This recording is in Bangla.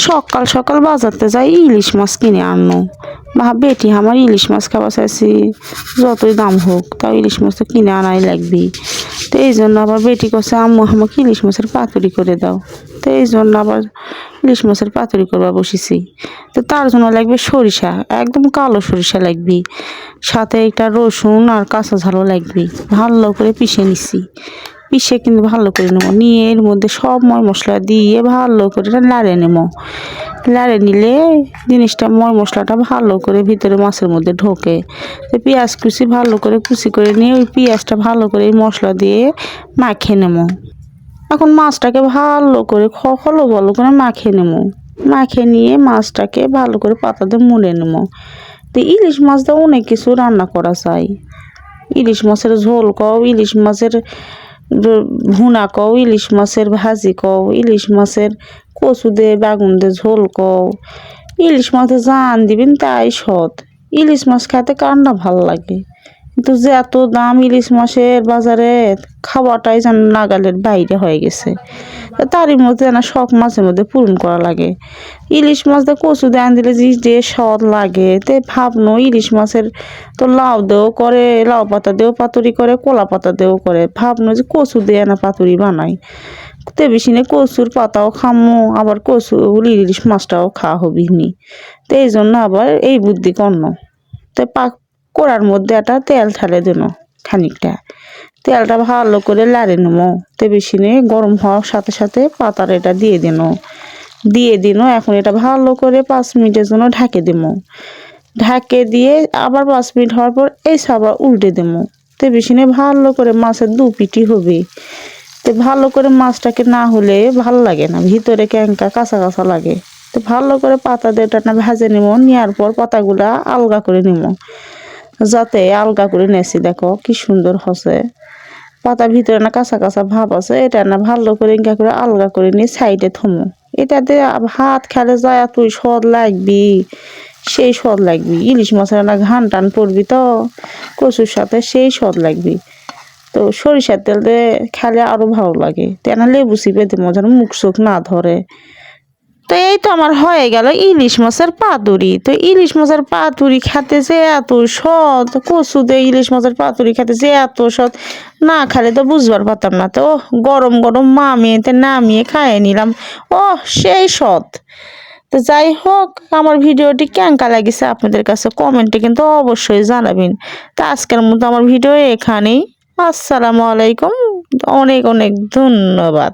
সকাল সকাল বাজারতে যাই ইলিশ মাছ কিনে আনলো। বেটি আমার ইলিশ মাছ খাওয়া চাইছি, যতই দাম হোক তাও ইলিশ মাছ তো কিনে আনাই লাগবে। তো এই জন্য আবার বেটি কাছে আম্মু আমাকে ইলিশ মাছের পাতুরি করে দাও। তো এই জন্য আবার ইলিশ মাছের পাতুরি করবা বসেছি। তো তার জন্য লাগবে সরিষা, একদম কালো সরিষা লাগবে, সাথে একটা রসুন আর কাঁচা ঝালও লাগবে। ভালো করে পিষে নিছি, পিষে কিন্তু ভালো করে নেবো, নিয়ে এর মধ্যে সব মশলা দিয়ে ভালো করে লাড়ে নেবো। লাড়ে নিলে জিনিসটা মশলাটা ভালো করে ভিতরে মাছের মধ্যে ঢোকে। তো পেঁয়াজ কুচি ভালো করে কুচি করে নিয়ে ওই পেঁয়াজটা ভালো করে এই মশলা দিয়ে মাখিয়ে নেবো। এখন মাছটাকে ভালো করে খলো ভালো করে মাখিয়ে নেবো। মাখিয়ে নিয়ে মাছটাকে ভালো করে পাতা দিয়ে মুড়ে নেবো। তো ইলিশ মাছ দিয়ে অনেক কিছু রান্না করা যায়। ইলিশ মাছের ঝোল কও, ইলিশ মাছের ভুনা কও, ইলিশ মাছের ভাজি কও, ইলিশ মাছের কচু দিয়ে বেগুন দিয়ে ঝোল কও, ইলিশ মাছে জান দিবেন তাই সৎ। ইলিশ মাছ খাইতে কার না ভালো লাগে, কিন্তু যে এত দাম ইলিশ মাছের বাজারে, খাওয়াটাই যেন নাগালের বাইরে হয়ে গেছে। তারই মধ্যে না শখ মাছের মধ্যে পূরণ করা লাগে। ইলিশ মাছ দিয়ে কচু দিয়ে আন দিলে যে স্বাদ লাগে, তাই ভাবনো ইলিশ মাছের তো লাউ দিয়েও করে, লাউ পাতা দিয়েও পাতুরি করে, কলা পাতা দিয়েও করে, ভাবনো যে কচু দিয়ে না পাতুরি বানাই। তে বেশি না কচুর পাতাও খামো, আবার কচু ইলিশ মাছটাও খাওয়া হবি নি। তো এই জন্য আবার এই বুদ্ধি কর্ণ। তো কড়ার মধ্যে একটা তেল ঢালে দিন, খানিকটা তেলটা ভালো করে লাড়ে নেবো। তো বেশি নিয়ে গরম হওয়ার সাথে সাথে পাতার এটা দিয়ে দিন। এখন এটা ভালো করে 5 মিনিটের জন্য ঢাকে দেবো। ঢাকে দিয়ে আবার 5 মিনিট হওয়ার পর এই সাবার উল্টে দেবো। তো বেশি নিয়ে ভালো করে মাছের 2 পিটি হবে। তো ভালো করে মাছটাকে না হলে ভালো লাগে না, ভিতরে ক্যাঙ্কা কাঁচা কাঁচা লাগে। তো ভালো করে পাতা দিয়ে এটা ভেজে নেবো। নেওয়ার পর পাতাগুলা আলগা করে নেবো, যাতে আলগা করে নেছি। দেখো কি সুন্দর হচ্ছে, পাতার ভিতরে না কাঁচা কাঁচা ভাব আছে, এটা না ভালো করে ইঙ্কা করে আলগা করে নিয়ে সাইডে থমো। এটাতে ভাত খেলে যায় তুই স্বাদ লাগবি, সেই স্বাদ লাগবি। ইলিশ মাছের না ঘান টান পড়বি তো কচুর সাথে, সেই স্বাদ লাগবি। তো সরিষার তেল দিয়ে খেলে আরো ভালো লাগে। তেনা লেবু চিপে দেবো যেন মুখ চোখ না ধরে। তো এই তো আমার হয়ে গেল ইলিশ মাছের পাতুরি। তো ইলিশ মাছের পাতুরি খেতে যে এত স্বাদ, কচু দিয়ে ইলিশ মাছের পাতুরি খেতে যে এত স্বাদ, না খেলে তো বুঝবার পারতাম না। তো গরম গরম মামিয়েতে নামিয়ে খাইয়ে নিলাম, ও সেই স্বাদ। তো যাই হোক, আমার ভিডিওটি কেমন লাগিছে আপনাদের কাছে কমেন্টে কিন্তু অবশ্যই জানাবেন। তো আজকের মতো আমার ভিডিও এখানেই। আসসালামু আলাইকুম, অনেক অনেক ধন্যবাদ।